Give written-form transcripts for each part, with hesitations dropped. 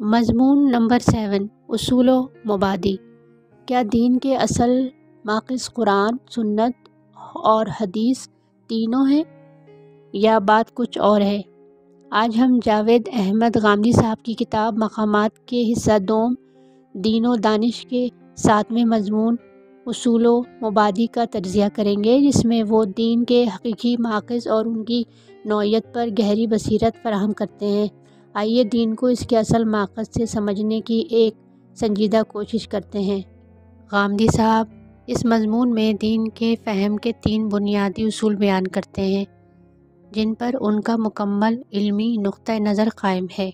مضمون نمبر 7 اصول و مبادی۔ کیا دین کے اصل ماخذ قرآن، سنت اور حدیث تینوں ہیں یا بات کچھ اور ہے؟ آج ہم جاوید احمد غامدی صاحب کی کتاب مقامات کے حصہ دوم دین و دانش کے 7ویں مضمون اصول و مبادی کا تجزیہ کریں گے، جس میں وہ دین کے حقیقی ماخذ اور ان کی نوعیت پر گہری بصیرت فراہم کرتے ہیں۔ آئیے دین کو اس کے اصل ماخذ سے سمجھنے کی ایک سنجیدہ کوشش کرتے ہیں۔ غامدی صاحب اس مضمون میں دین کے فہم کے 3 بنیادی اصول بیان کرتے ہیں، جن پر ان کا مکمل علمی نقطہ نظر قائم ہے۔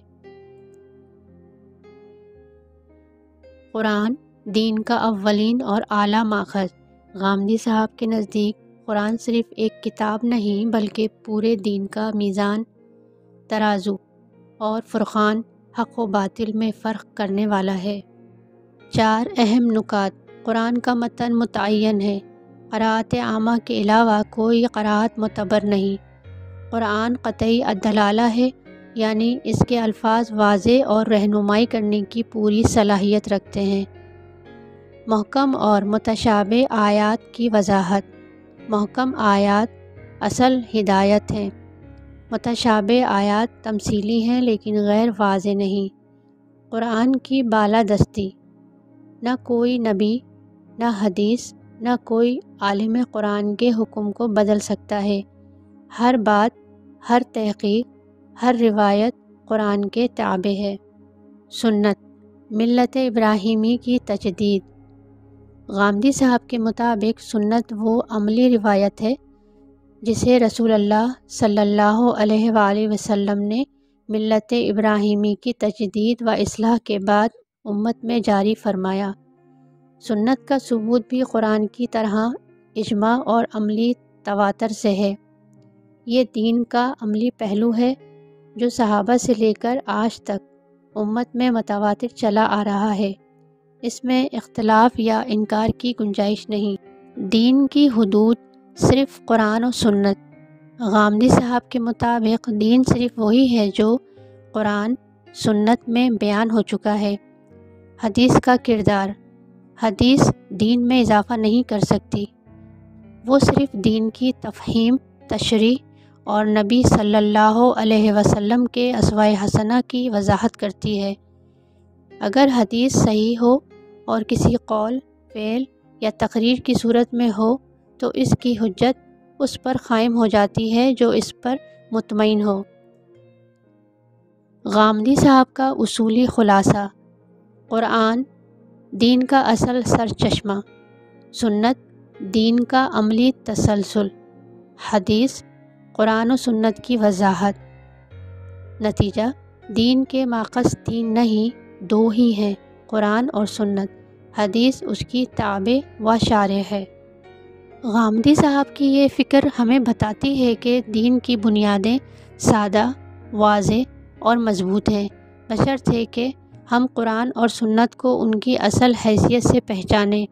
قرآن دین کا اولین اور اعلیٰ ماخذ۔ غامدی صاحب کے نزدیک قرآن صرف ایک کتاب نہیں بلکہ پورے دین کا میزان، ترازو اور فرقان، حق و باطل میں فرق کرنے والا ہے۔ 4 اہم نکات۔ قرآن کا متن متعین ہے، قراءت عامہ کے علاوہ کوئی قراءت معتبر نہیں۔ قرآن قطعی الدلالہ ہے، یعنی اس کے الفاظ واضح اور رہنمائی کرنے کی پوری صلاحیت رکھتے ہیں۔ محکم اور متشابہ آیات کی وضاحت۔ محکم آیات اصل ہدایت ہیں، متشابہ آیات تمثیلی ہیں لیکن غیر واضح نہیں۔ قرآن کی بالادستی۔ نہ کوئی نبی، نہ حدیث، نہ کوئی عالم قرآن کے حکم کو بدل سکتا ہے۔ ہر بات، ہر تحقیق، ہر روایت قرآن کے تابع ہے۔ سنت، ملت ابراہیمی کی تجدید۔ غامدی صاحب کے مطابق سنت وہ عملی روایت ہے جسے رسول اللہ صلی اللہ علیہ وآلہ وسلم نے ملت ابراہیمی کی تجدید و اصلاح کے بعد امت میں جاری فرمایا۔ سنت کا ثبوت بھی قرآن کی طرح اجماع اور عملی تواتر سے ہے۔ یہ دین کا عملی پہلو ہے جو صحابہ سے لے کر آج تک امت میں متواتر چلا آ رہا ہے۔ اس میں اختلاف یا انکار کی گنجائش نہیں۔ دین کی حدود صرف قرآن و سنت۔ غامدی صاحب کے مطابق دین صرف وہی ہے جو قرآن، سنت میں بیان ہو چکا ہے۔ حدیث کا کردار۔ حدیث دین میں اضافہ نہیں کر سکتی، وہ صرف دین کی تفہیم، تشریح اور نبی صلی اللہ علیہ وسلم کے اسوہ حسنہ کی وضاحت کرتی ہے۔ اگر حدیث صحیح ہو اور کسی قول، فعل یا تقریر کی صورت میں ہو تو اس کی حجت اس پر قائم ہو جاتی ہے جو اس پر مطمئن ہو۔ غامدی صاحب کا اصولی خلاصہ۔ قرآن دین کا اصل سرچشمہ، سنت دین کا عملی تسلسل، حدیث قرآن و سنت کی وضاحت۔ نتیجہ، دین کے ماخذ 3 نہیں 2 ہی ہیں، قرآن اور سنت۔ حدیث اس کی تابع و شارح ہے۔ غامدی صاحب کی یہ فکر ہمیں بتاتی ہے کہ دین کی بنیادیں سادہ، واضح اور مضبوط ہیں، بشرطے کہ ہم قرآن اور سنت کو ان کی اصل حیثیت سے پہچانیں۔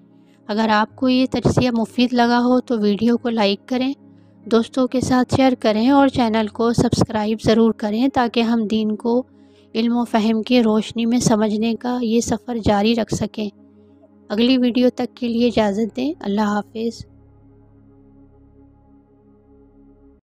اگر آپ کو یہ تجزیہ مفید لگا ہو تو ویڈیو کو لائک کریں، دوستوں کے ساتھ شیئر کریں اور چینل کو سبسکرائب ضرور کریں تاکہ ہم دین کو علم و فہم کی روشنی میں سمجھنے کا یہ سفر جاری رکھ سکیں۔ اگلی ویڈیو تک کے لیے اجازت دیں۔ اللہ حافظ۔